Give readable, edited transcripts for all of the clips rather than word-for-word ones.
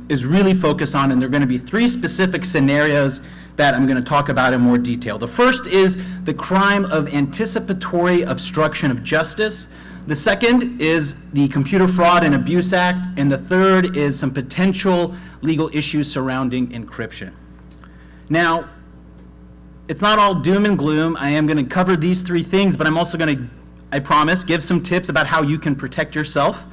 is really focused on, and there are going to be three specific scenarios that I'm going to talk about in more detail. The first is the crime of anticipatory obstruction of justice. The second is the Computer Fraud and Abuse Act, and the third is some potential legal issues surrounding encryption. Now, it's not all doom and gloom. I am going to cover these three things, but I'm also going to, I promise, give some tips about how you can protect yourself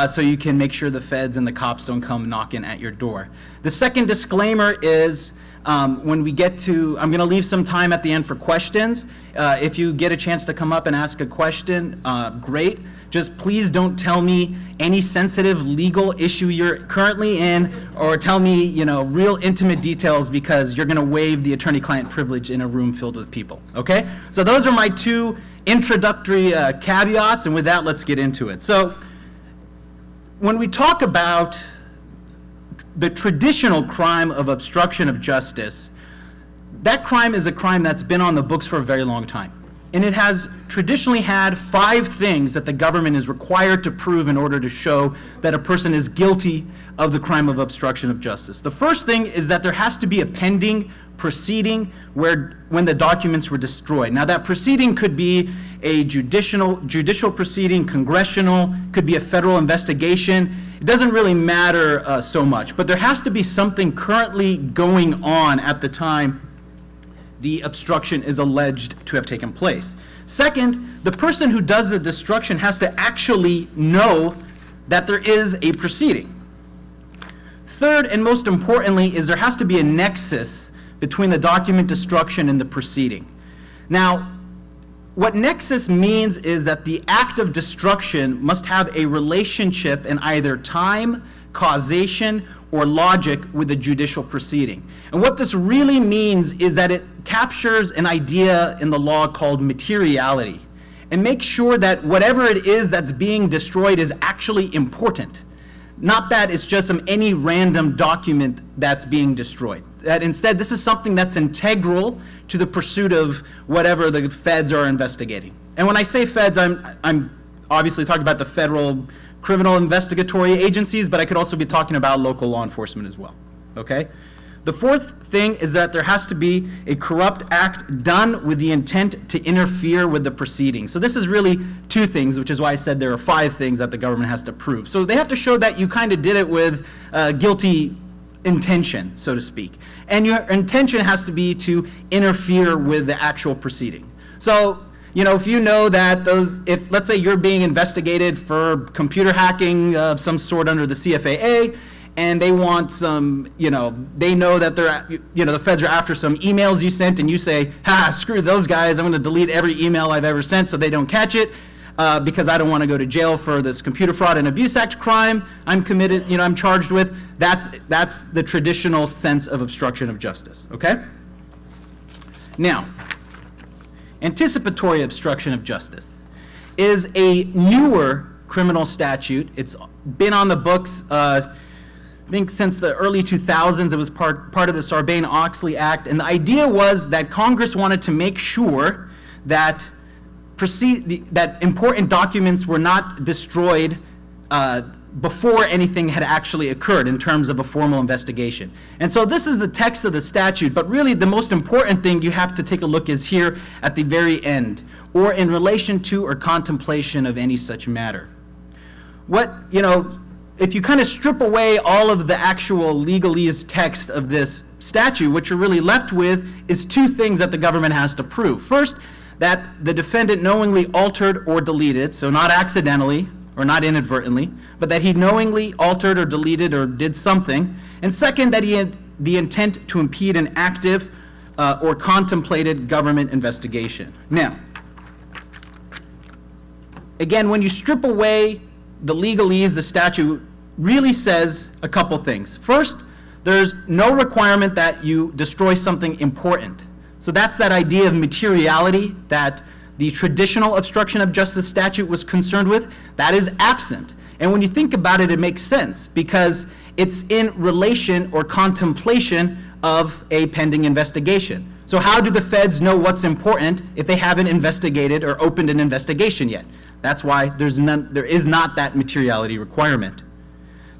so you can make sure the feds and the cops don't come knocking at your door. The second disclaimer is when we get to, I'm going to leave some time at the end for questions. If you get a chance to come up and ask a question, great. Just please don't tell me any sensitive legal issue you're currently in, or tell me, real intimate details, because you're going to waive the attorney-client privilege in a room filled with people. Okay? So those are my two introductory caveats, and with that, let's get into it. So when we talk about the traditional crime of obstruction of justice, that crime is a crime that's been on the books for a very long time. And it has traditionally had 5 things that the government is required to prove in order to show that a person is guilty of the crime of obstruction of justice. The first thing is that there has to be a pending proceeding when the documents were destroyed. Now, that proceeding could be a judicial proceeding, congressional, could be a federal investigation. It doesn't really matter so much, but there has to be something currently going on at the time the obstruction is alleged to have taken place. Second, the person who does the destruction has to actually know that there is a proceeding. Third, and most importantly, is there has to be a nexus between the document destruction and the proceeding. Now, what nexus means is that the act of destruction must have a relationship in either time, causation, or logic with the judicial proceeding. And what this really means is that it captures an idea in the law called materiality, and makes sure that whatever it is that's being destroyed is actually important. Not that it's just any random document that's being destroyed. That instead, this is something that's integral to the pursuit of whatever the feds are investigating. And when I say feds, I'm obviously talking about the federal criminal investigatory agencies, but I could also be talking about local law enforcement as well, okay? The fourth thing is that there has to be a corrupt act done with the intent to interfere with the proceedings. So this is really 2 things, which is why I said there are 5 things that the government has to prove. So they have to show that you kind of did it with guilty intention, so to speak. And your intention has to be to interfere with the actual proceeding. So, if you know that if let's say you're being investigated for computer hacking of some sort under the CFAA, and they want some, they know that the feds are after some emails you sent, and you say, screw those guys, I'm going to delete every email I've ever sent so they don't catch it, because I don't want to go to jail for this Computer Fraud and Abuse Act crime I'm committed, I'm charged with. That's the traditional sense of obstruction of justice, okay? Now, anticipatory obstruction of justice is a newer criminal statute. It's been on the books, I think since the early 2000s. It was part of the Sarbanes-Oxley Act, and the idea was that Congress wanted to make sure that important documents were not destroyed before anything had actually occurred in terms of a formal investigation. And so this is the text of the statute, but really the most important thing you have to take a look is here at the very end, or in relation to or contemplation of any such matter. If you kind of strip away all of the actual legalese text of this statute, what you're really left with is 2 things that the government has to prove. First, that the defendant knowingly altered or deleted, so not accidentally or not inadvertently, but that he knowingly altered or deleted or did something. And second, that he had the intent to impede an active or contemplated government investigation. Now, again, when you strip away the legalese, the statute really says a couple things. First, there's no requirement that you destroy something important. So that's that idea of materiality that the traditional obstruction of justice statute was concerned with. That is absent. And when you think about it, it makes sense, because it's in relation or contemplation of a pending investigation. So how do the feds know what's important if they haven't investigated or opened an investigation yet? That's why there is not that materiality requirement.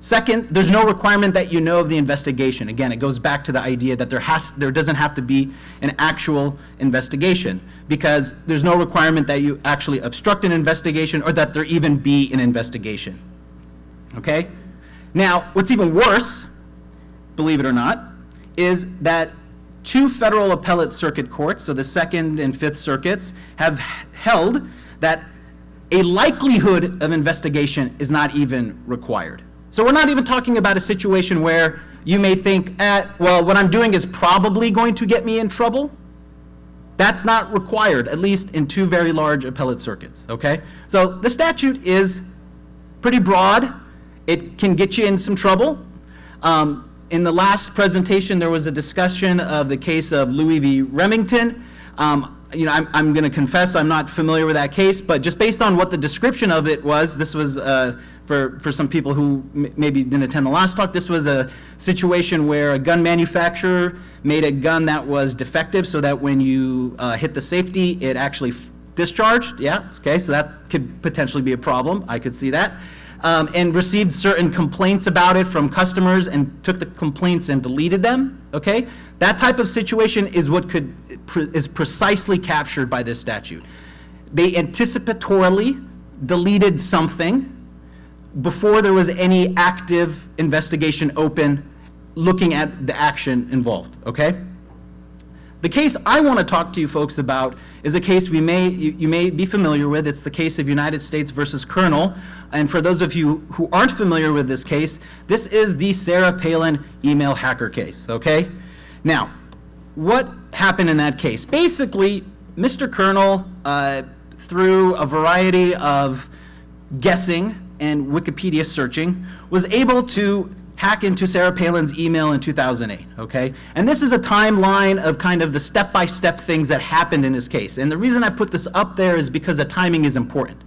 Second, there's no requirement that you know of the investigation. Again, it goes back to the idea that there doesn't have to be an actual investigation, because there's no requirement that you actually obstruct an investigation or that there even be an investigation. Okay? Now, what's even worse, believe it or not, is that 2 federal appellate circuit courts, so the 2nd and 5th circuits, have held that a likelihood of investigation is not even required. So we're not even talking about a situation where you may think, well, what I'm doing is probably going to get me in trouble. That's not required, at least in 2 very large appellate circuits, okay? So the statute is pretty broad. It can get you in some trouble. In the last presentation, there was a discussion of the case of Louis v. Remington. I'm going to confess I'm not familiar with that case, but just based on what the description of it was, this was, for some people who maybe didn't attend the last talk, this was a situation where a gun manufacturer made a gun that was defective so that when you hit the safety, it actually discharged. Yeah, okay, so that could potentially be a problem. I could see that. And received certain complaints about it from customers and took the complaints and deleted them, okay? That type of situation is what is precisely captured by this statute. They anticipatorily deleted something before there was any active investigation open looking at the action involved, okay? The case I want to talk to you folks about is a case you may be familiar with. It's the case of United States versus Colonel. And for those of you who aren't familiar with this case, this is the Sarah Palin email hacker case, okay? Now, what happened in that case? Basically, Mr. Colonel, through a variety of guessing and Wikipedia searching, was able to hack into Sarah Palin's email in 2008, okay? And this is a timeline of kind of the step-by-step things that happened in his case. And the reason I put this up there is because the timing is important.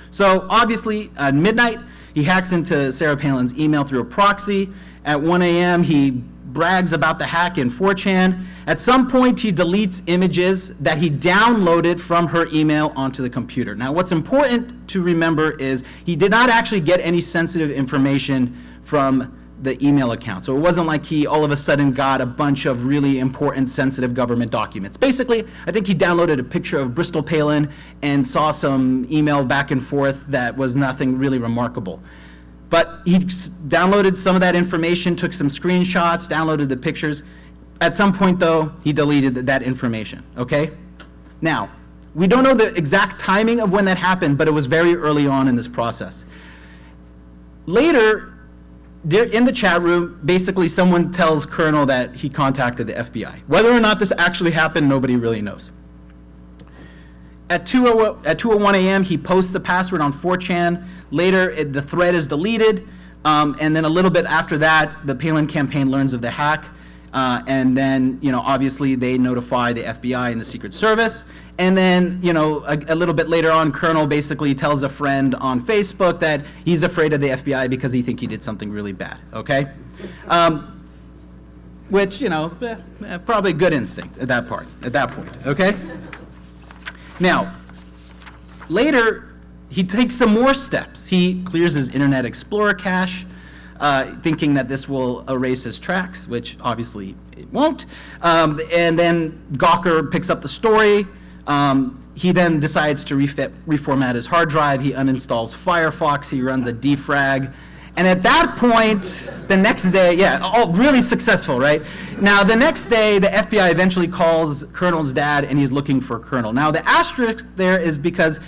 So obviously, at midnight, he hacks into Sarah Palin's email through a proxy. At 1 a.m., he brags about the hack in 4chan. At some point, he deletes images that he downloaded from her email onto the computer. Now, what's important to remember is he did not actually get any sensitive information from the email account. So it wasn't like he all of a sudden got a bunch of really important sensitive government documents. Basically, I think he downloaded a picture of Bristol Palin and saw some email back and forth that was nothing really remarkable. But he downloaded some of that information, took some screenshots, downloaded the pictures. At some point, though, he deleted that information, okay? Now, we don't know the exact timing of when that happened, but it was very early on in this process. Later, in the chat room, basically someone tells Colonel that he contacted the FBI. Whether or not this actually happened, nobody really knows. At 2:01 a.m., he posts the password on 4chan. Later, the thread is deleted, and then a little bit after that, the Palin campaign learns of the hack, and then, obviously they notify the FBI and the Secret Service. And then, a little bit later on, Colonel basically tells a friend on Facebook that he's afraid of the FBI because he thinks he did something really bad, okay? Which, probably good instinct at that point, okay? Now, later, he takes some more steps. He clears his Internet Explorer cache, thinking that this will erase his tracks, which obviously it won't. And then Gawker picks up the story. He then decides to reformat his hard drive. He uninstalls Firefox. He runs a defrag. And at that point, the next day, all really successful, right? Now, the next day, the FBI eventually calls Colonel's dad, and he's looking for Colonel. Now, the asterisk there is because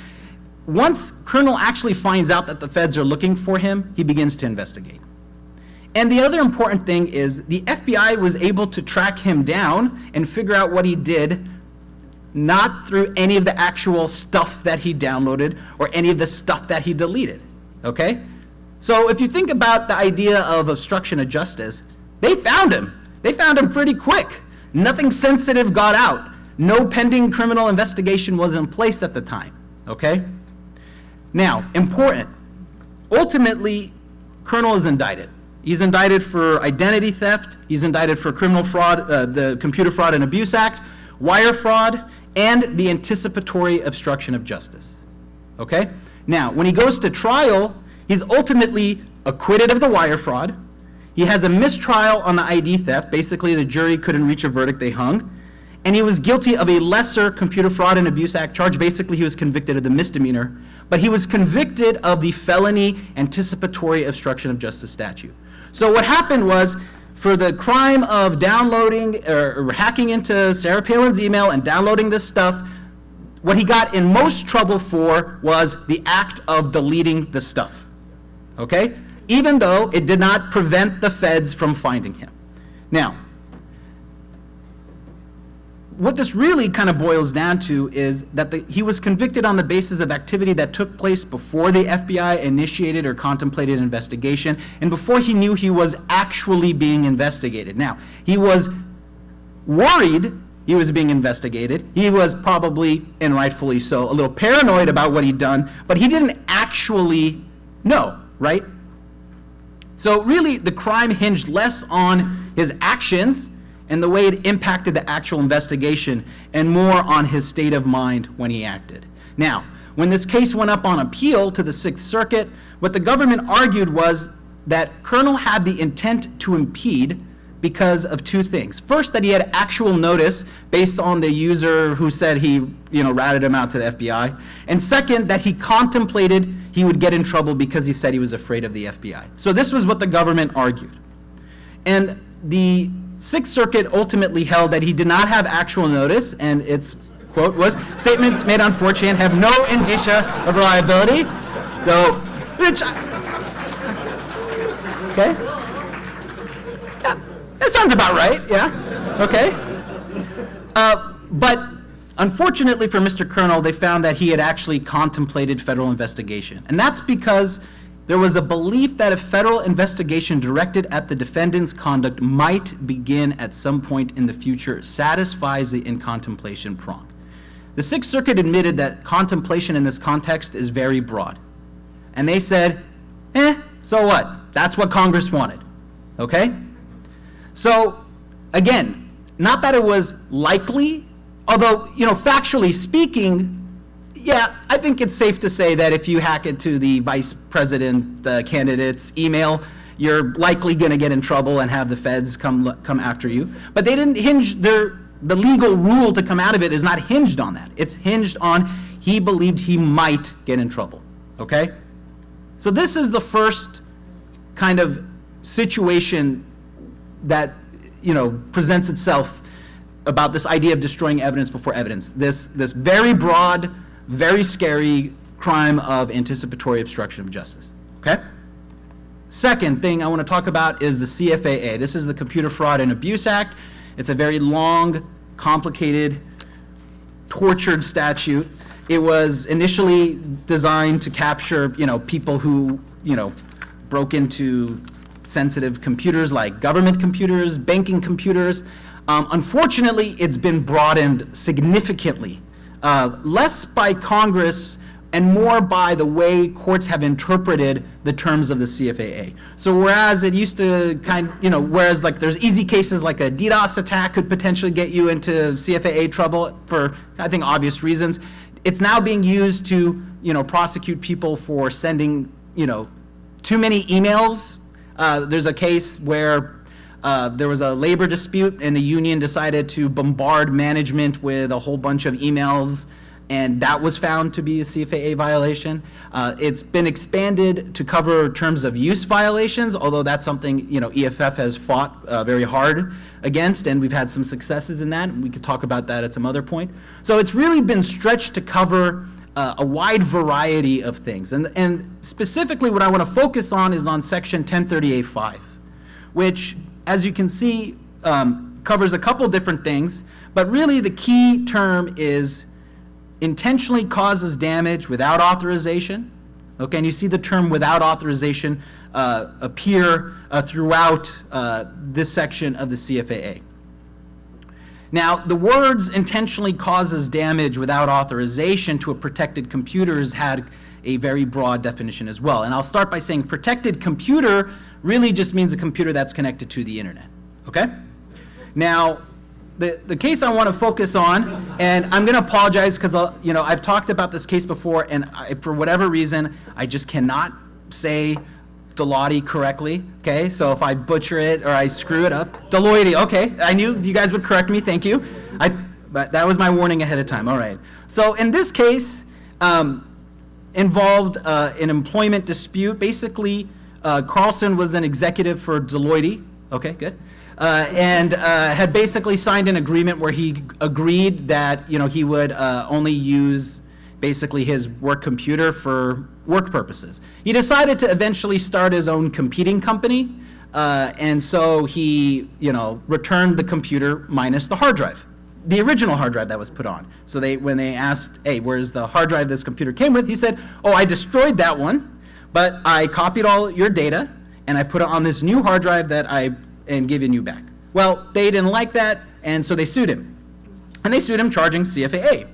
once Colonel actually finds out that the feds are looking for him, he begins to investigate. And the other important thing is the FBI was able to track him down and figure out what he did, not through any of the actual stuff that he downloaded or any of the stuff that he deleted, okay? So if you think about the idea of obstruction of justice, they found him. They found him pretty quick. Nothing sensitive got out. No pending criminal investigation was in place at the time, okay? Now, important. Ultimately, Colonel is indicted. He's indicted for identity theft. He's indicted for criminal fraud, the Computer Fraud and Abuse Act, wire fraud, and the anticipatory obstruction of justice, okay? Now, when he goes to trial, he's ultimately acquitted of the wire fraud. He has a mistrial on the ID theft. Basically, the jury couldn't reach a verdict, they hung. And he was guilty of a lesser Computer Fraud and Abuse Act charge. Basically, he was convicted of the misdemeanor, but he was convicted of the felony anticipatory obstruction of justice statute. So what happened was, for the crime of downloading or hacking into Sarah Palin's email and downloading this stuff, what he got in most trouble for was the act of deleting the stuff, okay? Even though it did not prevent the feds from finding him. Now, what this really kind of boils down to is that he was convicted on the basis of activity that took place before the FBI initiated or contemplated an investigation and before he knew he was actually being investigated. Now, he was worried he was being investigated. He was probably, and rightfully so, a little paranoid about what he'd done, but he didn't actually know, right? So really, the crime hinged less on his actions and the way it impacted the actual investigation, and more on his state of mind when he acted. Now, when this case went up on appeal to the Sixth Circuit, what the government argued was that Colonel had the intent to impede because of two things. First, that he had actual notice based on the user who said he, ratted him out to the FBI. And second, that he contemplated he would get in trouble because he said he was afraid of the FBI. So this was what the government argued. And the Sixth Circuit ultimately held that he did not have actual notice, and its quote was, "Statements made on 4chan have no indicia of reliability." So, okay? Yeah, that sounds about right, yeah, okay? But unfortunately for Mr. Colonel, they found that he had actually contemplated federal investigation. And that's because there was a belief that a federal investigation directed at the defendant's conduct might begin at some point in the future satisfies the in contemplation prong. The Sixth Circuit admitted that contemplation in this context is very broad. And they said, so what? That's what Congress wanted, okay? So, again, not that it was likely, although, factually speaking, yeah, I think it's safe to say that if you hack into the vice president candidate's email, you're likely going to get in trouble and have the feds come after you. But they didn't hinge the legal rule to come out of it is not hinged on that. It's hinged on he believed he might get in trouble, okay? So this is the first kind of situation that, presents itself about this idea of destroying evidence before evidence. This very broad, very scary crime of anticipatory obstruction of justice, okay? Second thing I want to talk about is the CFAA. This is the Computer Fraud and Abuse Act. It's a very long, complicated, tortured statute. It was initially designed to capture, people who, broke into sensitive computers like government computers, banking computers. Unfortunately, it's been broadened significantly. Less by Congress and more by the way courts have interpreted the terms of the CFAA. So whereas it used to whereas like there's easy cases like a DDoS attack could potentially get you into CFAA trouble for, I think, obvious reasons, it's now being used to, prosecute people for sending, too many emails. There's a case where there was a labor dispute and the union decided to bombard management with a whole bunch of emails, and that was found to be a CFAA violation. It's been expanded to cover terms of use violations, although that's something EFF has fought very hard against, and we've had some successes in that. We could talk about that at some other point. So it's really been stretched to cover a wide variety of things. And specifically what I want to focus on is on section 1038.5, which, as you can see, covers a couple different things, but really the key term is intentionally causes damage without authorization. Okay, and you see the term without authorization appear throughout this section of the CFAA. Now, the words intentionally causes damage without authorization to a protected computer has had a very broad definition as well. And I'll start by saying protected computer really just means a computer that's connected to the internet, okay? Now, the case I want to focus on, and I'm going to apologize because I've talked about this case before, and for whatever reason, I just cannot say Deloitte correctly, okay? So if I butcher it or I screw it up, Deloitte, okay. I knew you guys would correct me, thank you. But that was my warning ahead of time, all right. So in this case, involved an employment dispute. Basically, Carlson was an executive for Deloitte, okay, good. And had basically signed an agreement where he agreed that, he would only use basically his work computer for work purposes. He decided to eventually start his own competing company, and so he, returned the computer minus the hard drive, the original hard drive that was put on. So when they asked, hey, where's the hard drive this computer came with, he said, oh, I destroyed that one, but I copied all your data, and I put it on this new hard drive that I am giving you back. Well, they didn't like that, and so they sued him. And they sued him charging CFAA.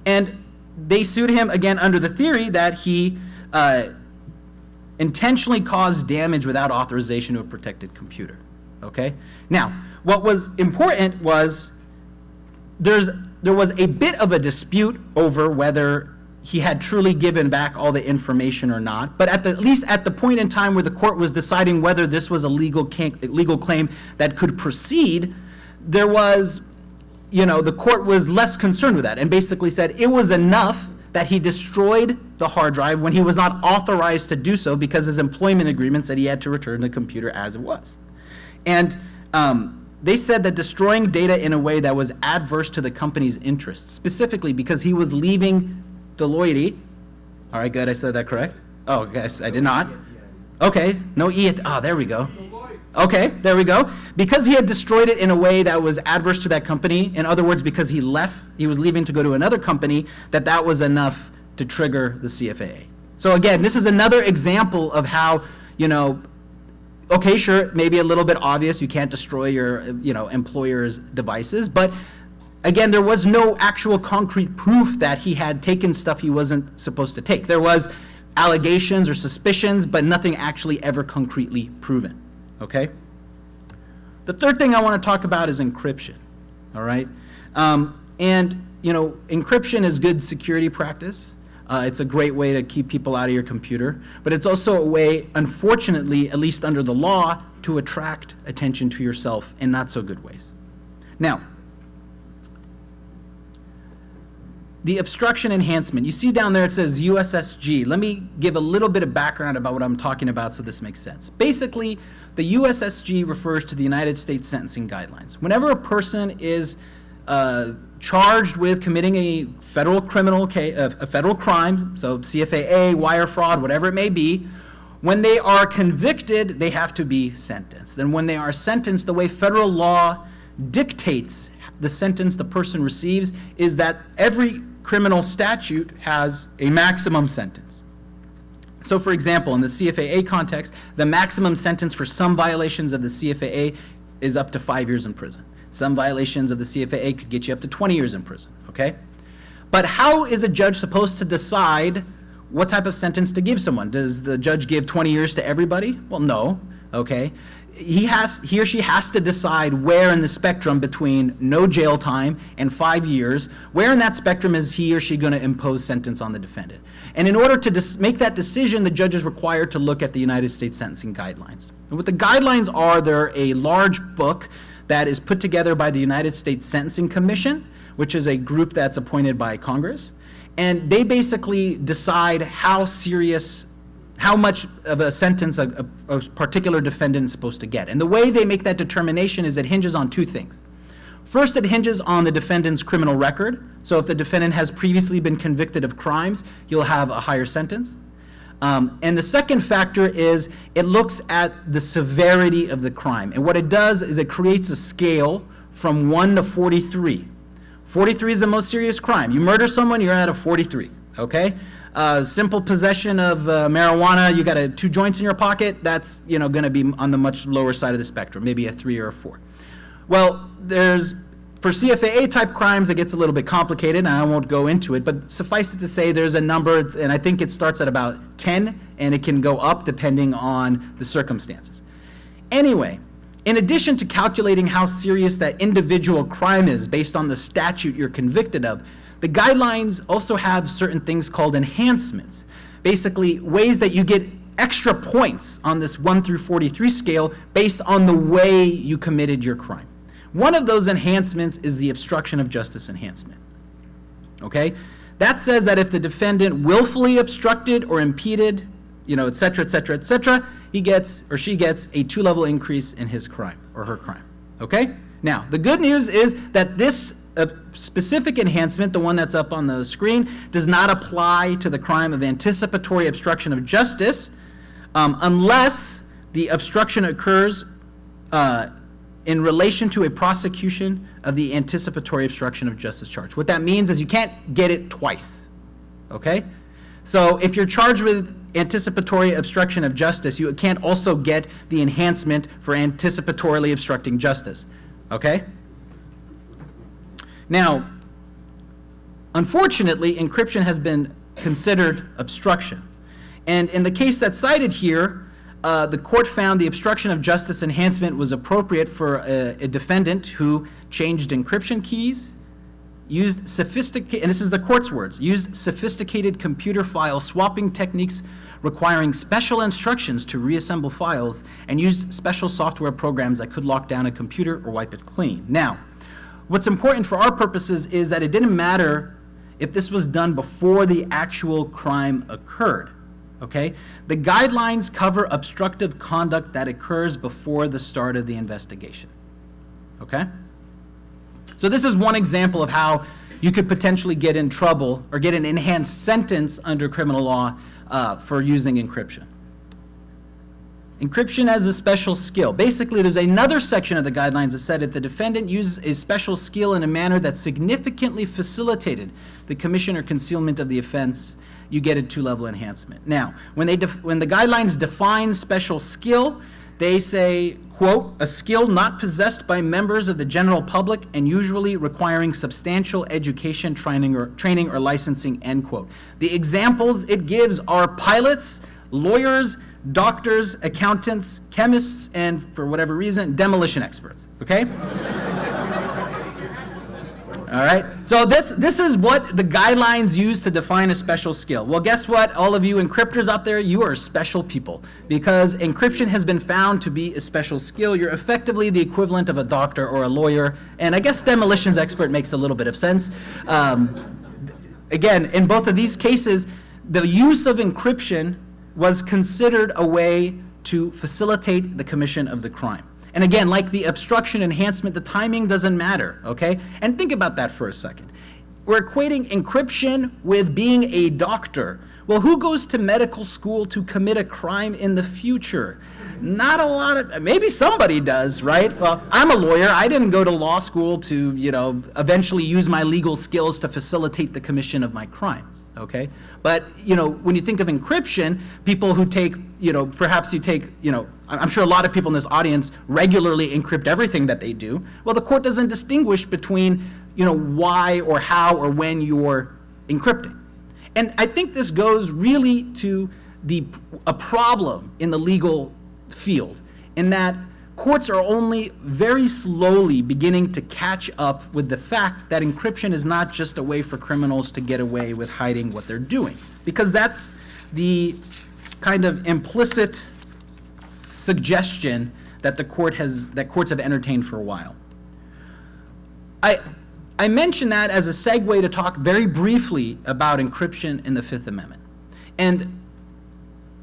And they sued him, again, under the theory that he intentionally caused damage without authorization to a protected computer, okay? Now, what was important was there was a bit of a dispute over whether he had truly given back all the information or not, but at least at the point in time where the court was deciding whether this was a legal claim that could proceed, there was, the court was less concerned with that and basically said it was enough that he destroyed the hard drive when he was not authorized to do so because his employment agreement said he had to return the computer as it was. And they said that destroying data in a way that was adverse to the company's interests, specifically because he was leaving Deloitte. All right, good, I said that correct? Oh, yes, I did not. Okay, no E. There we go. Okay, there we go. Because he had destroyed it in a way that was adverse to that company, in other words, because he was leaving to go to another company, that was enough to trigger the CFAA. So again, this is another example of how, okay, sure, maybe a little bit obvious, you can't destroy your, employer's devices, but again, there was no actual concrete proof that he had taken stuff he wasn't supposed to take. There was allegations or suspicions, but nothing actually ever concretely proven. Okay? The third thing I want to talk about is encryption, all right? Encryption is good security practice. It's a great way to keep people out of your computer, but it's also a way, unfortunately, at least under the law, to attract attention to yourself in not so good ways. Now, the obstruction enhancement, you see down there it says USSG. Let me give a little bit of background about what I'm talking about so this makes sense. Basically, the USSG refers to the United States Sentencing Guidelines. Whenever a person is charged with committing a federal crime, so CFAA, wire fraud, whatever it may be, when they are convicted, they have to be sentenced. And when they are sentenced, the way federal law dictates the sentence the person receives is that every criminal statute has a maximum sentence. So for example, in the CFAA context, the maximum sentence for some violations of the CFAA is up to 5 years in prison. Some violations of the CFAA could get you up to 20 years in prison, okay? But how is a judge supposed to decide what type of sentence to give someone? Does the judge give 20 years to everybody? Well, no, okay? He or she has to decide where in the spectrum between no jail time and 5 years, where in that spectrum is he or she going to impose sentence on the defendant. And in order to make that decision, the judge is required to look at the United States Sentencing Guidelines. And what the guidelines are, they're a large book that is put together by the United States Sentencing Commission, which is a group that's appointed by Congress. And they basically decide how much of a sentence a particular defendant is supposed to get. And the way they make that determination is it hinges on two things. First, it hinges on the defendant's criminal record. So if the defendant has previously been convicted of crimes, he'll have a higher sentence. And the second factor is it looks at the severity of the crime. And what it does is it creates a scale from 1 to 43. 43 is the most serious crime. You murder someone, you're at a 43, okay? Simple possession of marijuana, you got 2 joints in your pocket, that's going to be on the much lower side of the spectrum, maybe a 3 or a 4. Well, for CFAA type crimes, it gets a little bit complicated, and I won't go into it, but suffice it to say there's a number, and I think it starts at about 10, and it can go up depending on the circumstances. Anyway, in addition to calculating how serious that individual crime is based on the statute you're convicted of, the guidelines also have certain things called enhancements, basically ways that you get extra points on this 1 through 43 scale based on the way you committed your crime. One of those enhancements is the obstruction of justice enhancement. Okay? That says that if the defendant willfully obstructed or impeded, et cetera, et cetera, et cetera, he gets or she gets a 2-level increase in his crime or her crime. Okay? Now, the good news is that this specific enhancement, the one that's up on the screen, does not apply to the crime of anticipatory obstruction of justice unless the obstruction occurs in relation to a prosecution of the anticipatory obstruction of justice charge. What that means is you can't get it twice, okay? So if you're charged with anticipatory obstruction of justice, you can't also get the enhancement for anticipatorily obstructing justice, okay? Now, unfortunately, encryption has been considered obstruction. And in the case that's cited here, the court found the obstruction of justice enhancement was appropriate for a defendant who changed encryption keys, used sophisticated, and this is the court's words, used sophisticated computer file swapping techniques requiring special instructions to reassemble files, and used special software programs that could lock down a computer or wipe it clean. Now, what's important for our purposes is that it didn't matter if this was done before the actual crime occurred. Okay? The guidelines cover obstructive conduct that occurs before the start of the investigation. Okay? So this is one example of how you could potentially get in trouble or get an enhanced sentence under criminal law for using encryption. Encryption as a special skill. Basically, there's another section of the guidelines that said if the defendant uses a special skill in a manner that significantly facilitated the commission or concealment of the offense, you get a 2-level enhancement. Now, when the guidelines define special skill, they say, quote, a skill not possessed by members of the general public and usually requiring substantial education, training, or licensing, end quote. The examples it gives are pilots, lawyers, doctors, accountants, chemists, and for whatever reason, demolition experts, okay? All right, so this is what the guidelines use to define a special skill. Well, guess what? All of you encryptors out there, you are special people because encryption has been found to be a special skill. You're effectively the equivalent of a doctor or a lawyer, and I guess demolitions expert makes a little bit of sense. Again, in both of these cases, the use of encryption was considered a way to facilitate the commission of the crime. And again, like the obstruction enhancement, the timing doesn't matter, okay? And think about that for a second. We're equating encryption with being a doctor. Well, who goes to medical school to commit a crime in the future? Not a lot of, maybe somebody does, right? Well, I'm a lawyer. I didn't go to law school to, eventually use my legal skills to facilitate the commission of my crime. Okay, but when you think of encryption, people who take, perhaps you take, I'm sure a lot of people in this audience regularly encrypt everything that they do. Well, the court doesn't distinguish between, why or how or when you're encrypting. And I think this goes really to a problem in the legal field, in that courts are only very slowly beginning to catch up with the fact that encryption is not just a way for criminals to get away with hiding what they're doing, because that's the kind of implicit suggestion that courts have entertained for a while. I mention that as a segue to talk very briefly about encryption in the Fifth Amendment. And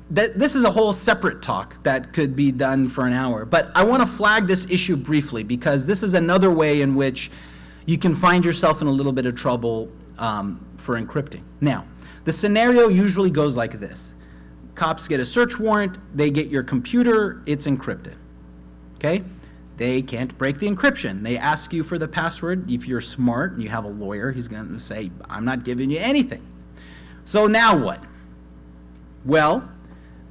this is a whole separate talk that could be done for an hour, but I want to flag this issue briefly because this is another way in which you can find yourself in a little bit of trouble for encrypting. Now, the scenario usually goes like this. Cops get a search warrant, they get your computer, it's encrypted, okay? They can't break the encryption. They ask you for the password. If you're smart and you have a lawyer, he's going to say, I'm not giving you anything. So now what? Well,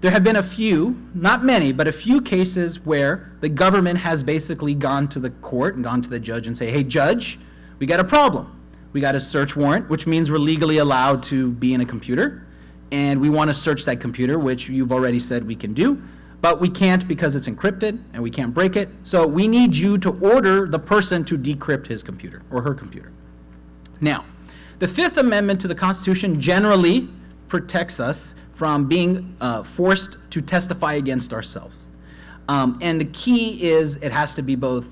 there have been a few, not many, but a few cases where the government has basically gone to the court and gone to the judge and say, hey, judge, we got a problem. We got a search warrant, which means we're legally allowed to be in a computer, and we want to search that computer, which you've already said we can do, but we can't because it's encrypted and we can't break it. So we need you to order the person to decrypt his computer or her computer. Now, the Fifth Amendment to the Constitution generally protects us from being forced to testify against ourselves. And the key is there has to be both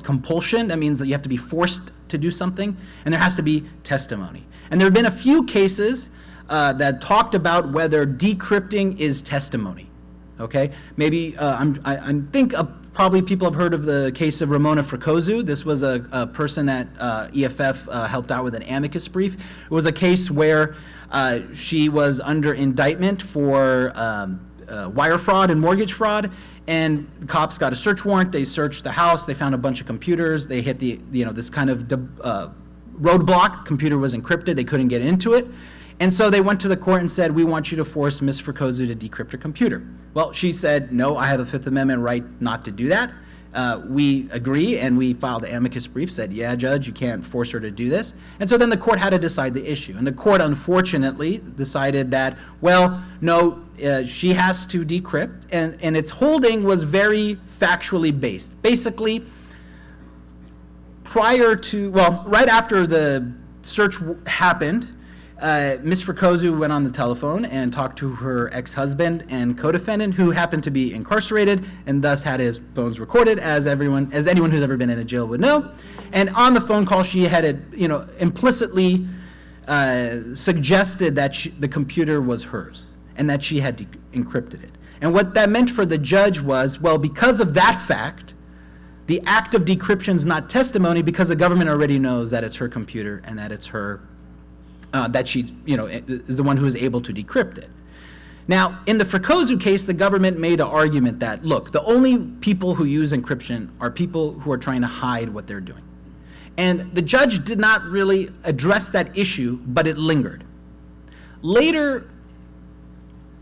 compulsion, that means that you have to be forced to do something, and there has to be testimony. And there have been a few cases that talked about whether decrypting is testimony. Okay, maybe I think probably people have heard of the case of Ramona Frakozu. This was a person that EFF helped out with an amicus brief. It was a case where she was under indictment for wire fraud and mortgage fraud, and cops got a search warrant. They searched the house. They found a bunch of computers. They hit this kind of roadblock. Computer was encrypted. They couldn't get into it. And so they went to the court and said, we want you to force Ms. Frakozu to decrypt her computer. Well, she said, no, I have a Fifth Amendment right not to do that. We agree, and we filed an amicus brief, said, yeah, Judge, you can't force her to do this. And so then the court had to decide the issue. And the court, unfortunately, decided that, well, no, she has to decrypt. And its holding was very factually based. Basically, right after the search happened, Ms. Frakozu went on the telephone and talked to her ex-husband and co-defendant, who happened to be incarcerated and thus had his phones recorded, as anyone who's ever been in a jail would know. And on the phone call, she had implicitly suggested that the computer was hers and that she had encrypted it. And what that meant for the judge was, well, because of that fact, the act of decryption is not testimony, because the government already knows that it's her computer and that it's her. That she, is the one who is able to decrypt it. Now, in the Frakozu case, the government made an argument that, look, the only people who use encryption are people who are trying to hide what they're doing. And the judge did not really address that issue, but it lingered. Later,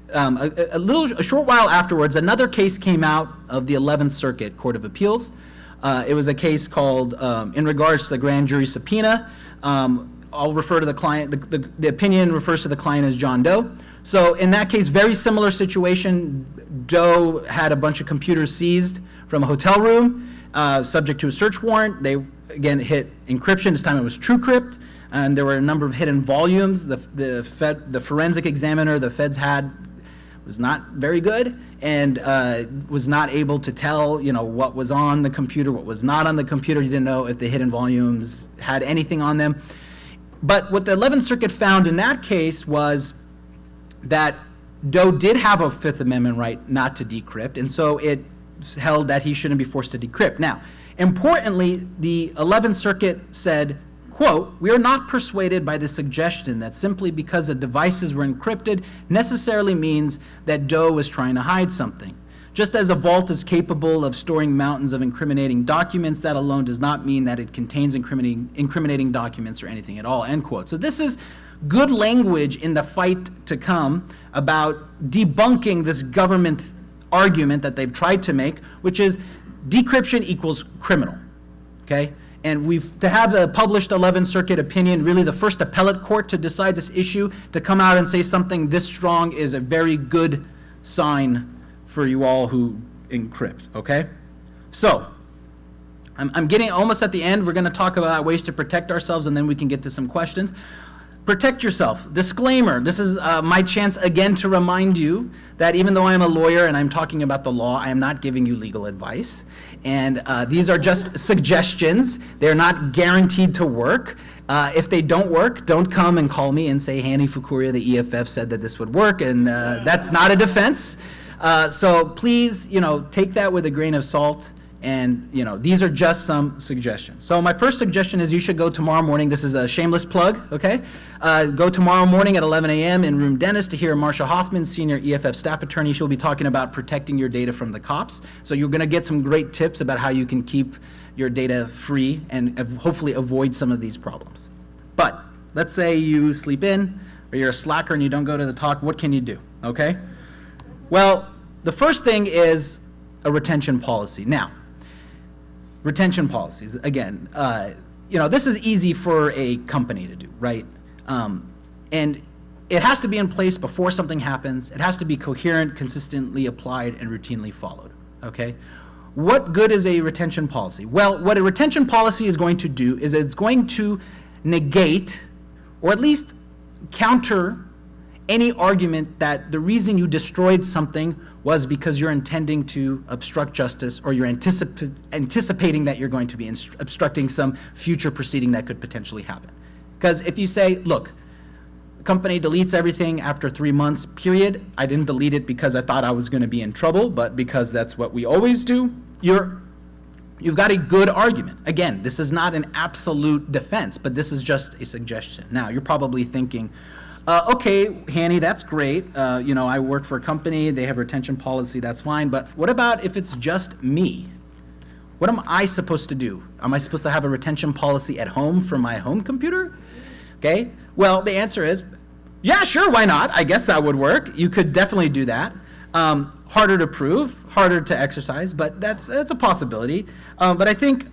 a short while afterwards, another case came out of the 11th Circuit Court of Appeals. It was a case called, in regards to the grand jury subpoena. I'll refer to the client, the opinion refers to the client as John Doe. So in that case, very similar situation. Doe had a bunch of computers seized from a hotel room, subject to a search warrant. They, again, hit encryption. This time it was TrueCrypt, and there were a number of hidden volumes. The forensic examiner the feds had was not very good, and was not able to tell, what was on the computer, what was not on the computer. He didn't know if the hidden volumes had anything on them. But what the 11th Circuit found in that case was that Doe did have a Fifth Amendment right not to decrypt, and so it held that he shouldn't be forced to decrypt. Now, importantly, the 11th Circuit said, quote, "We are not persuaded by the suggestion that simply because the devices were encrypted necessarily means that Doe was trying to hide something. Just as a vault is capable of storing mountains of incriminating documents, that alone does not mean that it contains incriminating documents or anything at all," end quote. So this is good language in the fight to come about debunking this government argument that they've tried to make, which is decryption equals criminal, okay? And to have a published 11th Circuit opinion, really the first appellate court to decide this issue, to come out and say something this strong is a very good sign for you all who encrypt, okay? So, I'm getting almost at the end. We're going to talk about ways to protect ourselves, and then we can get to some questions. Protect yourself. Disclaimer, this is my chance again to remind you that even though I'm a lawyer and I'm talking about the law, I am not giving you legal advice. And these are just suggestions. They're not guaranteed to work. If they don't work, don't come and call me and say, Hanni, Fakhoury, the EFF said that this would work, and that's not a defense. So please, take that with a grain of salt, and, these are just some suggestions. So my first suggestion is you should go tomorrow morning. This is a shameless plug, okay? Go tomorrow morning at 11 a.m. in Room Dennis to hear Marsha Hoffman, Senior EFF Staff Attorney. She'll be talking about protecting your data from the cops. So you're going to get some great tips about how you can keep your data free and hopefully avoid some of these problems. But let's say you sleep in, or you're a slacker and you don't go to the talk. What can you do, okay? Well, the first thing is a retention policy. Now, retention policies, again, this is easy for a company to do, right? And it has to be in place before something happens. It has to be coherent, consistently applied, and routinely followed, okay? What good is a retention policy? Well, what a retention policy is going to do is it's going to negate, or at least counter, any argument that the reason you destroyed something was because you're intending to obstruct justice, or you're anticipating that you're going to be obstructing some future proceeding that could potentially happen. Because if you say, look, the company deletes everything after 3 months, period, I didn't delete it because I thought I was going to be in trouble, but because that's what we always do, you've got a good argument. Again, this is not an absolute defense, but this is just a suggestion. Now, you're probably thinking, okay, Hanni, that's great. I work for a company, they have a retention policy, that's fine, but what about if it's just me? What am I supposed to do? Am I supposed to have a retention policy at home for my home computer? Okay, well, the answer is, yeah, sure, why not? I guess that would work. You could definitely do that. Harder to prove, harder to exercise, but that's a possibility. But I think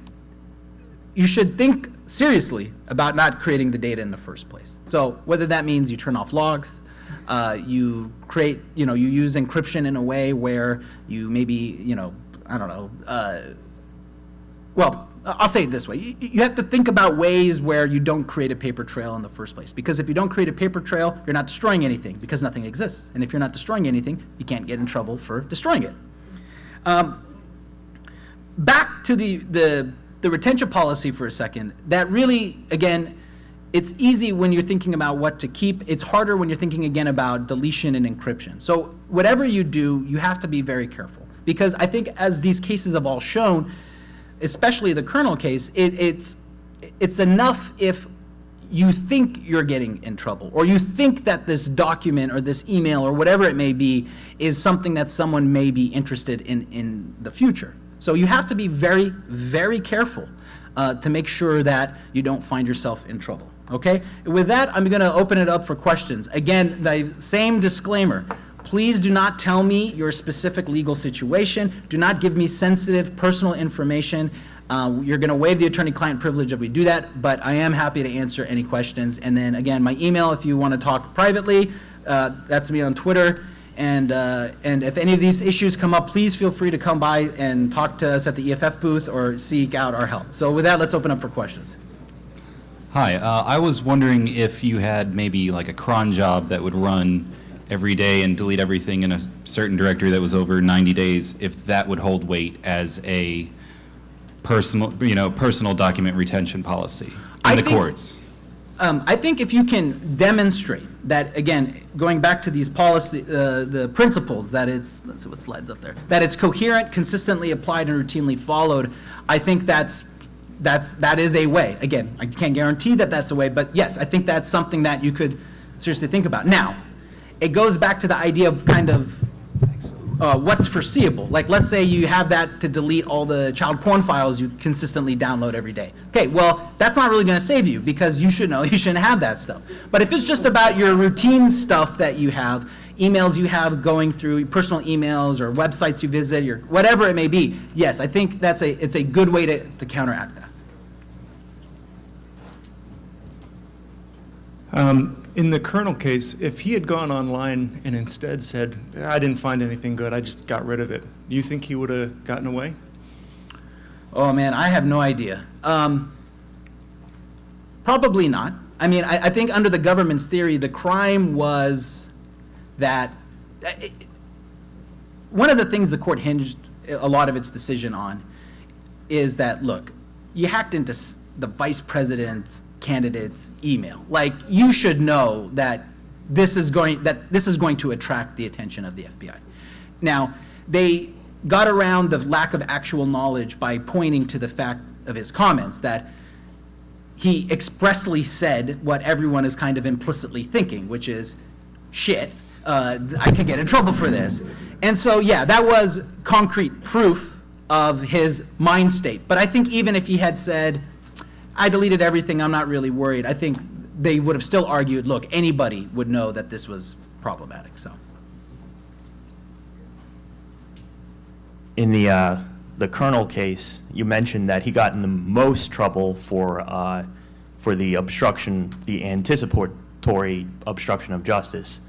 you should think seriously about not creating the data in the first place. So whether that means you turn off logs, you use encryption in a way where you maybe, well, I'll say it this way. You have to think about ways where you don't create a paper trail in the first place. Because if you don't create a paper trail, you're not destroying anything because nothing exists. And if you're not destroying anything, you can't get in trouble for destroying it. Back to the retention policy for a second. That really, again, it's easy when you're thinking about what to keep. It's harder when you're thinking, again, about deletion and encryption. So whatever you do, you have to be very careful. Because I think as these cases have all shown, especially the kernel case, it's enough if you think you're getting in trouble, or you think that this document or this email or whatever it may be is something that someone may be interested in the future. So you have to be very, very careful to make sure that you don't find yourself in trouble. Okay? With that, I'm going to open it up for questions. Again, the same disclaimer. Please do not tell me your specific legal situation. Do not give me sensitive personal information. You're going to waive the attorney-client privilege if we do that, but I am happy to answer any questions. And then, again, my email, if you want to talk privately, that's me on Twitter. And if any of these issues come up, please feel free to come by and talk to us at the EFF booth or seek out our help. So with that, let's open up for questions. Hi, I was wondering if you had maybe like a cron job that would run every day and delete everything in a certain directory that was over 90 days, if that would hold weight as a personal document retention policy in the courts. I think if you can demonstrate that, again, going back to these policy, the principles, that it's, let's see what slide's up there, that it's coherent, consistently applied, and routinely followed, I think that is a way. Again, I can't guarantee that that's a way, but yes, I think that's something that you could seriously think about. Now, it goes back to the idea of kind of what's foreseeable. Like, let's say you have that to delete all the child porn files you consistently download every day. Okay, well, that's not really going to save you, because you should know you shouldn't have that stuff. But if it's just about your routine stuff that you have, emails you have going through, personal emails or websites you visit, or whatever it may be, yes, I think it's a good way to counteract that. In the kernel case, if he had gone online and instead said, I didn't find anything good, I just got rid of it, do you think he would have gotten away? Oh man, I have no idea. Probably not. I mean, I think under the government's theory, the crime was that, one of the things the court hinged a lot of its decision on is that, look, you hacked into the vice president's candidate's email. Like, you should know that this is going to attract the attention of the FBI. Now, they got around the lack of actual knowledge by pointing to the fact of his comments, that he expressly said what everyone is kind of implicitly thinking, which is, shit, I could get in trouble for this. And so, yeah, that was concrete proof of his mind state. But I think even if he had said, I deleted everything, I'm not really worried, I think they would have still argued, look, anybody would know that this was problematic. So, in the kernel case, you mentioned that he got in the most trouble for the obstruction, the anticipatory obstruction of justice.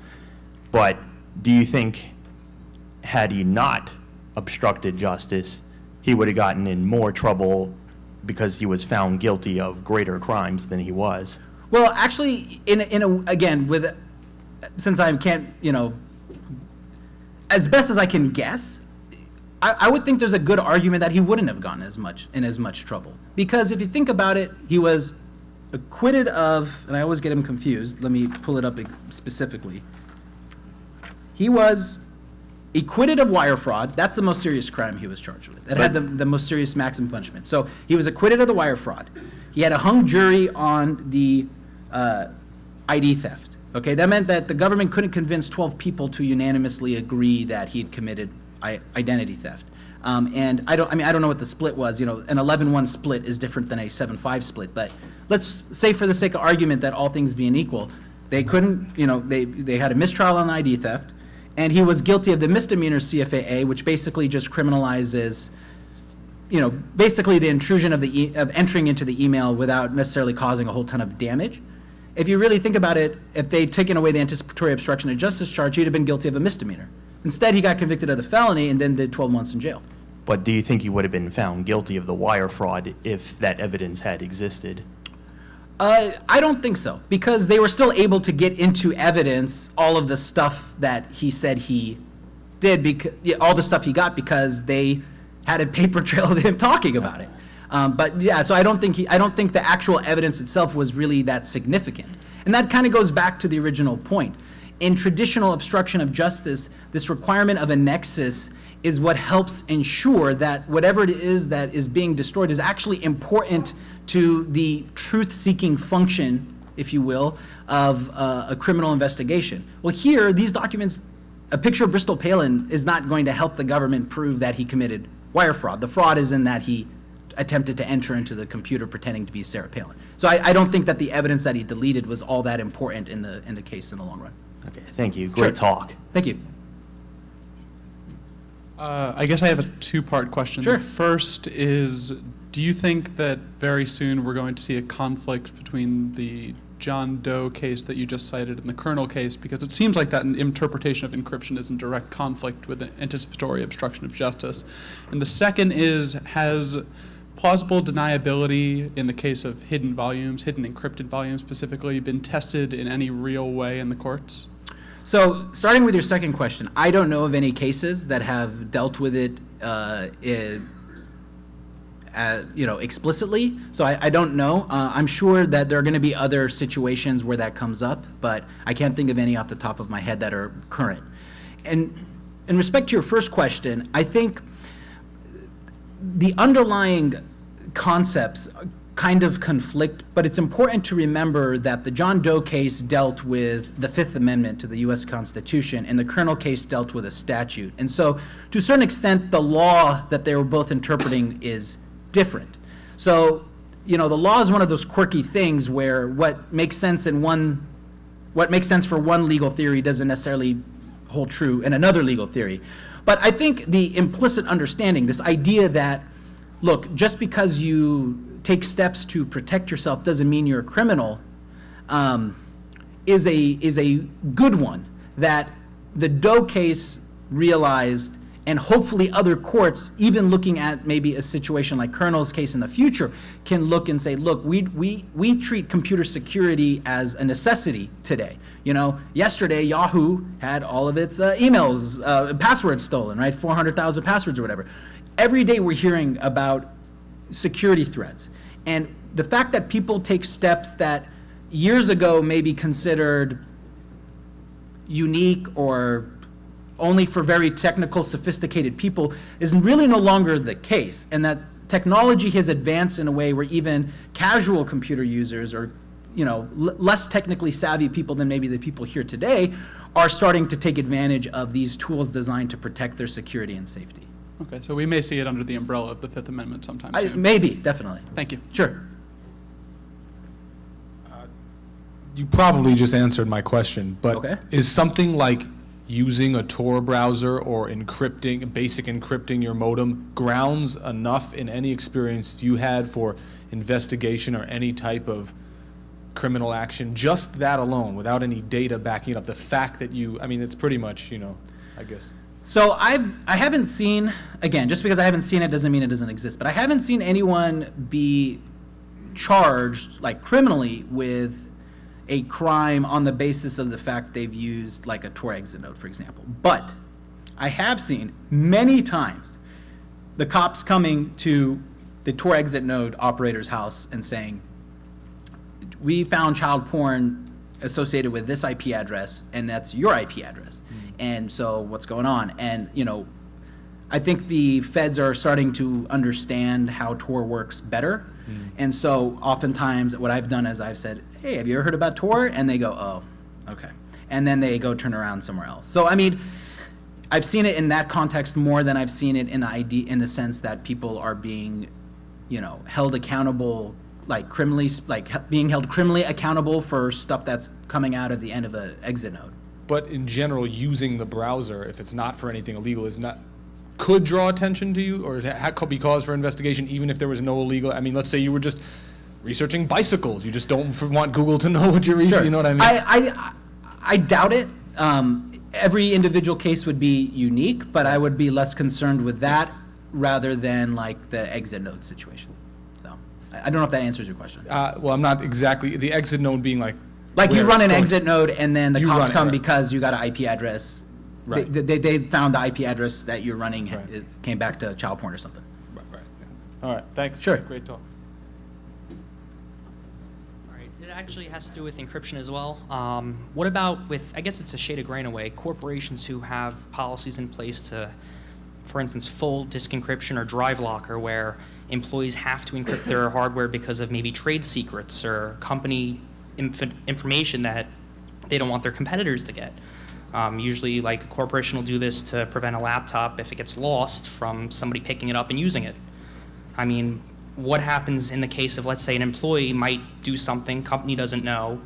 But do you think, had he not obstructed justice, he would have gotten in more trouble because he was found guilty of greater crimes than he was? well, actually, again, with since I can't, as best as I can guess, I would think there's a good argument that he wouldn't have gotten in as much trouble. Because if you think about it, he was acquitted of, and I always get him confused, let me pull it up specifically. He was acquitted of wire fraud. That's the most serious crime he was charged with. That had the most serious maximum punishment. So he was acquitted of the wire fraud. He had a hung jury on the ID theft. Okay, that meant that the government couldn't convince 12 people to unanimously agree that he'd committed identity theft. And I don't know what the split was. An 11-1 split is different than a 7-5 split. But let's say, for the sake of argument, that all things being equal, they couldn't. They had a mistrial on the ID theft, and he was guilty of the misdemeanor CFAA, which basically just criminalizes, basically the intrusion of entering into the email without necessarily causing a whole ton of damage. If you really think about it, if they'd taken away the anticipatory obstruction of justice charge, he'd have been guilty of a misdemeanor. Instead, he got convicted of the felony and then did 12 months in jail. But do you think he would have been found guilty of the wire fraud if that evidence had existed? I don't think so, because they were still able to get into evidence all of the stuff that he said he did, all the stuff he got, because they had a paper trail of him talking about it. But yeah, so I don't think the actual evidence itself was really that significant. And that kind of goes back to the original point. In traditional obstruction of justice, this requirement of a nexus is what helps ensure that whatever it is that is being destroyed is actually important to the truth-seeking function, if you will, of a criminal investigation. Well, here, these documents, a picture of Bristol Palin is not going to help the government prove that he committed wire fraud. The fraud is in that he attempted to enter into the computer pretending to be Sarah Palin. So I don't think that the evidence that he deleted was all that important in the case in the long run. Okay, thank you. Great talk. Thank you. I guess I have a two-part question. Sure. The first is, do you think that very soon we're going to see a conflict between the John Doe case that you just cited and the Colonel case? Because it seems like that interpretation of encryption is in direct conflict with the anticipatory obstruction of justice. And the second is, has plausible deniability in the case of hidden encrypted volumes specifically, been tested in any real way in the courts? So, starting with your second question, I don't know of any cases that have dealt with it, explicitly. So I don't know. I'm sure that there are going to be other situations where that comes up, but I can't think of any off the top of my head that are current. And in respect to your first question, I think the underlying concepts kind of conflict, but it's important to remember that the John Doe case dealt with the Fifth Amendment to the U.S. Constitution, and the Colonel case dealt with a statute. And so, to a certain extent, the law that they were both interpreting is different. So, the law is one of those quirky things where what makes sense for one legal theory doesn't necessarily hold true in another legal theory. But I think the implicit understanding, this idea that, look, just because you take steps to protect yourself doesn't mean you're a criminal, is a good one that the Doe case realized, and hopefully other courts, even looking at maybe a situation like Colonel's case in the future, can look and say, look, we treat computer security as a necessity today. Yesterday Yahoo had all of its emails, passwords stolen, right? 400,000 passwords or whatever. Every day we're hearing about security threats. And the fact that people take steps that years ago may be considered unique or only for very technical, sophisticated people is really no longer the case. And that technology has advanced in a way where even casual computer users or less technically savvy people than maybe the people here today are starting to take advantage of these tools designed to protect their security and safety. Okay, so we may see it under the umbrella of the Fifth Amendment sometime soon. Maybe, definitely. Thank you. Sure. You probably just answered my question, but Okay. is something like using a Tor browser or basic encrypting your modem grounds enough in any experience you had for investigation or any type of criminal action? Just that alone, without any data backing it up, the fact that it's pretty much, I guess. So I haven't seen, again, just because I haven't seen it doesn't mean it doesn't exist, but I haven't seen anyone be charged, like criminally, with a crime on the basis of the fact they've used like a Tor exit node, for example. But I have seen many times the cops coming to the Tor exit node operator's house and saying, we found child porn associated with this IP address, and that's your IP address. And so what's going on? And, you know, I think the feds are starting to understand how Tor works better. And so oftentimes what I've done is I've said, hey, have you ever heard about Tor? And they go, oh, okay. And then they go turn around somewhere else. So, I mean, I've seen it in that context more than I've seen it in the sense that people are being, you know, held accountable, like criminally, being held criminally accountable for stuff that's coming out of the end of an exit node. But in general, using the browser, if it's not for anything illegal, could draw attention to you, or could be cause for investigation, even if there was no illegal. I mean, let's say you were just researching bicycles. You just don't want Google to know what you're researching. Sure. You know what I mean? I doubt it. Every individual case would be unique, but I would be less concerned with that rather than like the exit node situation. So I don't know if that answers your question. Well, I'm not exactly, the exit node being like Like you where run it's an going. exit node and then the You cops run it, come right. because you got an IP address. Right. They found the IP address that you're running. Right. It came back to child porn or something. Right, right. Yeah. All right, thanks. Sure. Great talk. All right, it actually has to do with encryption as well. What about with, I guess it's a shade of gray in a way, corporations who have policies in place to, for instance, full disk encryption or drive locker, where employees have to encrypt their hardware because of maybe trade secrets or company information that they don't want their competitors to get. Usually, like, a corporation will do this to prevent a laptop, if it gets lost, from somebody picking it up and using it. I mean, what happens in the case of, let's say, an employee might do something, company doesn't know,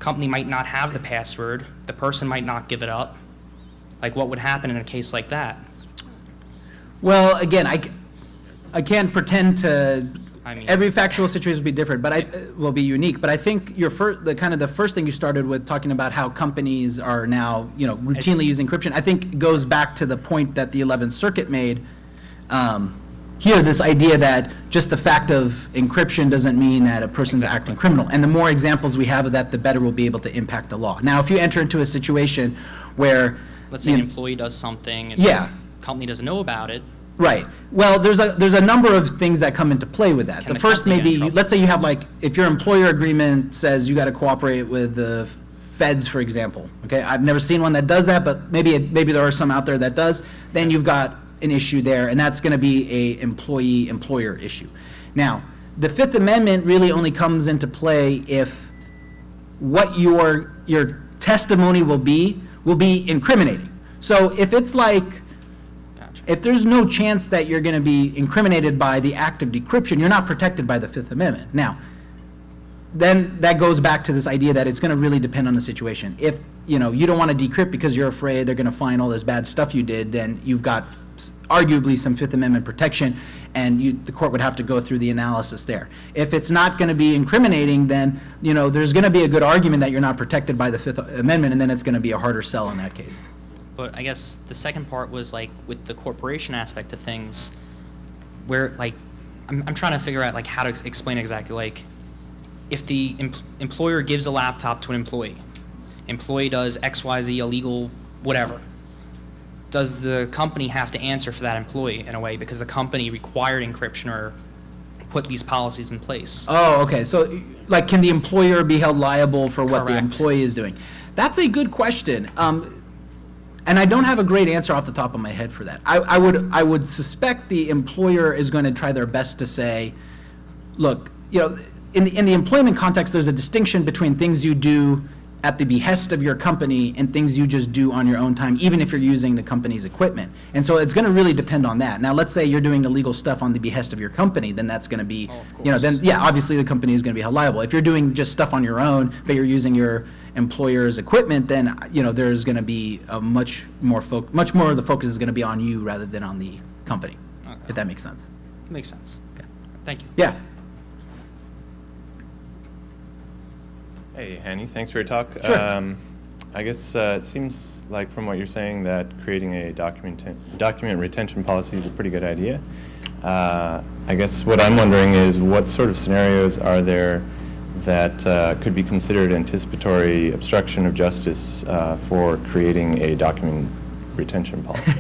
company might not have the password, the person might not give it up. Like, what would happen in a case like that? Well, again, I can't pretend to. I mean- Every factual situation will be different, but will be unique. But I think the first thing you started with talking about how companies are now, you know, routinely using encryption, I think goes back to the point that the 11th Circuit made. Here, this idea that just the fact of encryption doesn't mean that a person's acting criminal. And the more examples we have of that, the better we'll be able to impact the law. Now, if you enter into a situation where, Let's say you an know, employee does something and Yeah. the company doesn't know about it. right. Well, there's a number of things that come into play with that. Can The the first may company get in be, trouble? let's say you have like, if your employer agreement says you got to cooperate with the feds, for example. Okay, I've never seen one that does that, but maybe there are some out there that does. Then you've got an issue there, and that's going to be a employee-employer issue. Now, the Fifth Amendment really only comes into play if what your testimony will be incriminating. So if it's like, Gotcha. if there's no chance that you're going to be incriminated by the act of decryption, you're not protected by the Fifth Amendment. Now, then that goes back to this idea that it's going to really depend on the situation. If, you know, you don't want to decrypt because you're afraid they're going to find all this bad stuff you did, then you've got arguably some Fifth Amendment protection, and the court would have to go through the analysis there. If it's not going to be incriminating, then, you know, there's going to be a good argument that you're not protected by the Fifth Amendment, and then it's going to be a harder sell in that case. But I guess the second part was, like, with the corporation aspect of things, where, like, I'm trying to figure out, like, how to explain exactly, like, if the employer gives a laptop to an employee does XYZ illegal whatever, does the company have to answer for that employee in a way because the company required encryption or put these policies in place? Oh, okay. So, like, can the employer be held liable for what the Correct. employee is doing? That's a good question. And I don't have a great answer off the top of my head for that. I would suspect the employer is going to try their best to say, look, you know, in the employment context, there's a distinction between things you do at the behest of your company and things you just do on your own time, even if you're using the company's equipment. And so it's going to really depend on that. Now, let's say you're doing illegal stuff on the behest of your company, then that's going to be, you know, then, yeah, obviously the company is going to be held liable. If you're doing just stuff on your own, but you're using your employer's equipment, then, you know, there's going to be a much more of the focus is going to be on you rather than on the company, if that makes sense. Makes sense. Okay. Thank you. Yeah. Hey, Hanni, thanks for your talk. Sure. I guess it seems like from what you're saying that creating a document retention policy is a pretty good idea. I guess what I'm wondering is what sort of scenarios are there that could be considered anticipatory obstruction of justice for creating a document retention policy?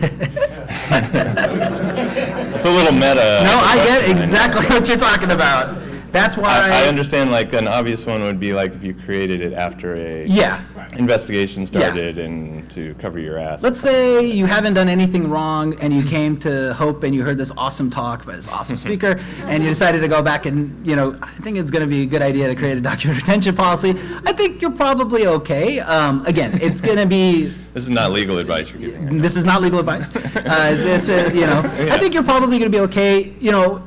It's a little meta. No, I get exactly what you're talking about. That's why I understand, like, an obvious one would be like if you created it after a Yeah. investigation started and to cover your ass. Let's say you haven't done anything wrong and you came to Hope and you heard this awesome talk by this awesome speaker and you decided to go back and, I think it's going to be a good idea to create a document retention policy. I think you're probably okay. Again, it's going to be... This is not legal advice you're giving. I know. This is not legal advice. I think you're probably going to be okay.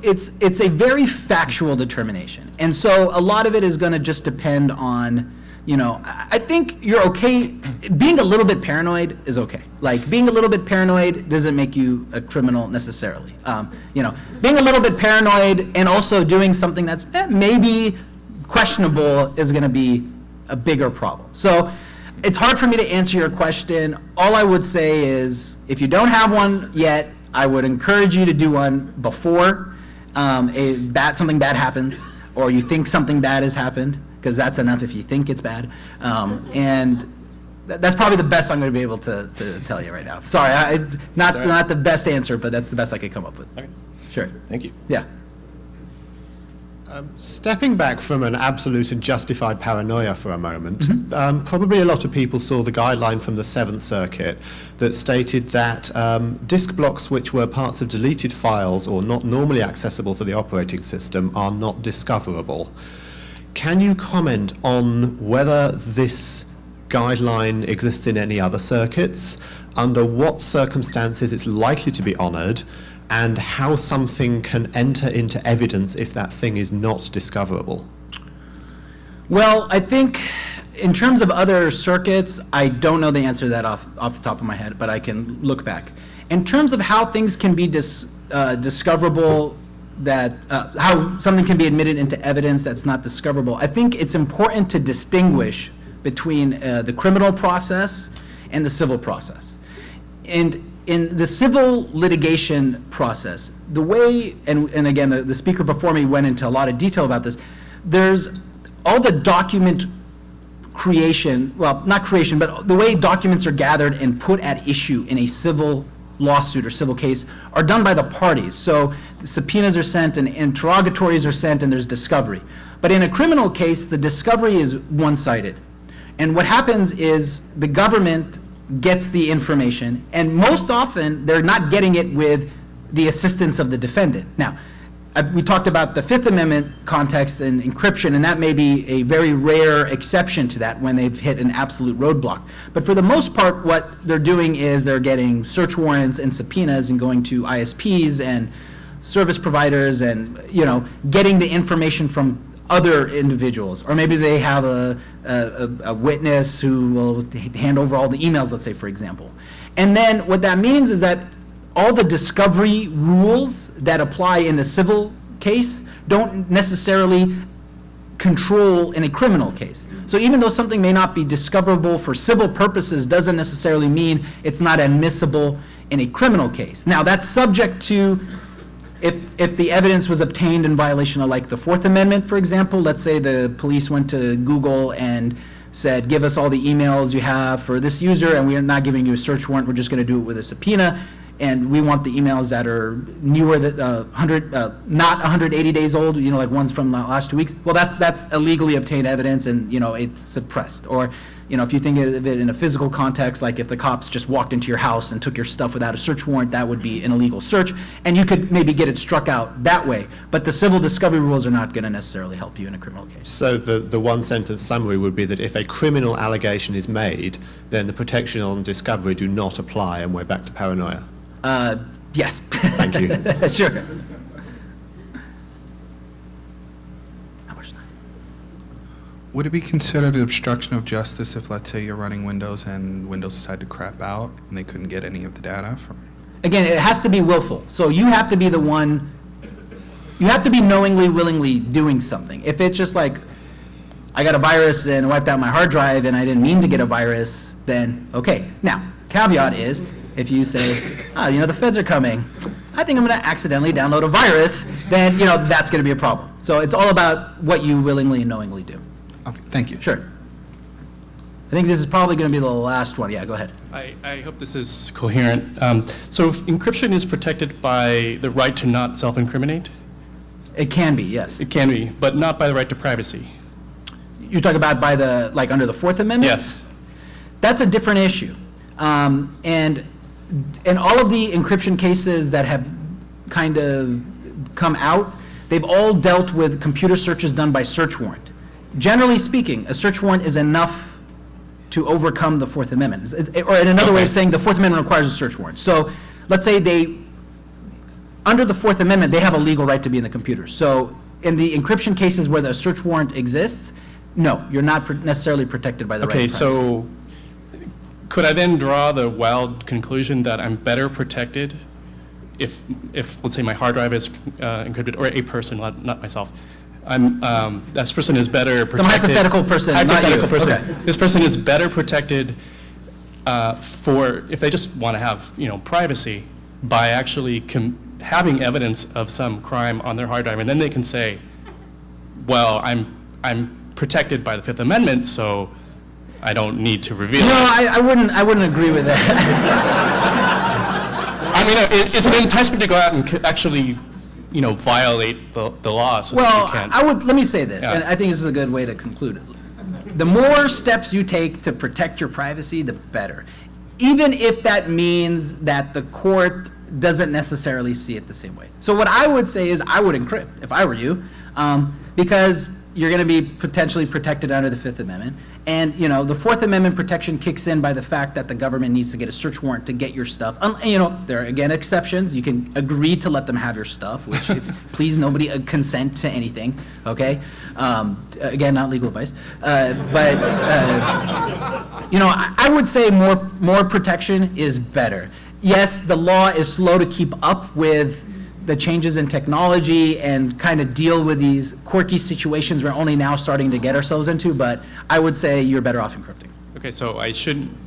It's a very factual determination. And so a lot of it is going to just depend on, I think you're okay. Being a little bit paranoid is okay. Like, being a little bit paranoid doesn't make you a criminal necessarily. Being a little bit paranoid and also doing something that's maybe questionable is going to be a bigger problem. So it's hard for me to answer your question. All I would say is, if you don't have one yet, I would encourage you to do one before something bad happens, or you think something bad has happened, because that's enough if you think it's bad. And that's probably the best I'm going to be able to tell you right now. Sorry, not the best answer, but that's the best I could come up with. Okay. Sure. Thank you. Yeah. Stepping back from an absolute and justified paranoia for a moment, probably a lot of people saw the guideline from the Seventh Circuit that stated that disk blocks which were parts of deleted files or not normally accessible for the operating system are not discoverable. Can you comment on whether this guideline exists in any other circuits, under what circumstances it's likely to be honoured, and how something can enter into evidence if that thing is not discoverable? Well, I think in terms of other circuits, I don't know the answer to that off the top of my head, but I can look back. In terms of how things can be discoverable, how something can be admitted into evidence that's not discoverable, I think it's important to distinguish between the criminal process and the civil process. And in the civil litigation process, the way, and again, the speaker before me went into a lot of detail about this, there's all the document creation, well, not creation, but the way documents are gathered and put at issue in a civil lawsuit or civil case are done by the parties. So the subpoenas are sent and interrogatories are sent and there's discovery. But in a criminal case, the discovery is one-sided. And what happens is the government gets the information, and most often they're not getting it with the assistance of the defendant. Now, we talked about the Fifth Amendment context and encryption, and that may be a very rare exception to that when they've hit an absolute roadblock. But for the most part, what they're doing is they're getting search warrants and subpoenas and going to ISPs and service providers and, getting the information from other individuals, or maybe they have a witness who will hand over all the emails, let's say, for example. And then what that means is that all the discovery rules that apply in the civil case don't necessarily control in a criminal case. So even though something may not be discoverable for civil purposes doesn't necessarily mean it's not admissible in a criminal case. Now, that's subject to if the evidence was obtained in violation of, like, the Fourth Amendment, for example. Let's say the police went to Google and said, give us all the emails you have for this user, and we are not giving you a search warrant, we're just going to do it with a subpoena, and we want the emails that are newer, that not 180 days old, like ones from the last 2 weeks. Well, that's illegally obtained evidence, and it's suppressed. Or if you think of it in a physical context, like if the cops just walked into your house and took your stuff without a search warrant, that would be an illegal search, and you could maybe get it struck out that way. But the civil discovery rules are not going to necessarily help you in a criminal case. So the one-sentence summary would be that if a criminal allegation is made, then the protection on discovery do not apply, and we're back to paranoia. Yes. Thank you. Sure. How much time? Would it be considered obstruction of justice if, let's say, you're running Windows and Windows decided to crap out and they couldn't get any of the data from? Again, it has to be willful. So you have to be the one, you have to be knowingly, willingly doing something. If it's just like, I got a virus and wiped out my hard drive and I didn't mean to get a virus, then okay. Now, caveat is, If you say, oh, the feds are coming, I think I'm going to accidentally download a virus, then, that's going to be a problem. So it's all about what you willingly and knowingly do. Okay, thank you. Sure. I think this is probably going to be the last one. Yeah, go ahead. I hope this is coherent. So encryption is protected by the right to not self-incriminate? It can be, yes. It can be, but not by the right to privacy. You're talking about by the, like under the Fourth Amendment? Yes. That's a different issue. And all of the encryption cases that have kind of come out, they've all dealt with computer searches done by search warrant. Generally speaking, a search warrant is enough to overcome the Fourth Amendment. Or in another way of saying, the Fourth Amendment requires a search warrant. So let's say under the Fourth Amendment, they have a legal right to be in the computer. So in the encryption cases where the search warrant exists, no, you're not necessarily protected by the right to privacy. So could I then draw the wild conclusion that I'm better protected if let's say my hard drive is encrypted, or a person, not myself, this person is better protected. Some hypothetical person, hypothetical not you. person. Okay. This person is better protected if they just want to have privacy by actually having evidence of some crime on their hard drive, and then they can say, well, I'm protected by the Fifth Amendment, so I don't need to reveal it. No, I wouldn't agree with that. I mean, it's an enticement to go out and actually violate the law so that you can't. Let me say this, Yeah. and I think this is a good way to conclude it. The more steps you take to protect your privacy, the better. Even if that means that the court doesn't necessarily see it the same way. So what I would say is I would encrypt if I were you, because you're going to be potentially protected under the Fifth Amendment. And, the Fourth Amendment protection kicks in by the fact that the government needs to get a search warrant to get your stuff. There are, again, exceptions. You can agree to let them have your stuff, which, please, nobody consent to anything, okay? Again, not legal advice. But I would say more protection is better. Yes, the law is slow to keep up with the changes in technology and kind of deal with these quirky situations we're only now starting to get ourselves into, but I would say you're better off encrypting. Okay, so I shouldn't,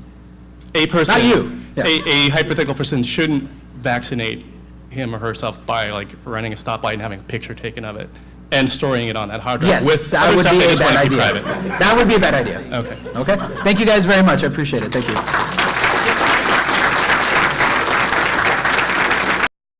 a person, Not you. Yeah. a hypothetical person shouldn't vaccinate him or herself by running a stoplight and having a picture taken of it and storing it on that hard drive. Yes, with that other would stuff be they a just want bad to keep idea. private. That would be a bad idea. Okay. Okay? Thank you guys very much. I appreciate it. Thank you.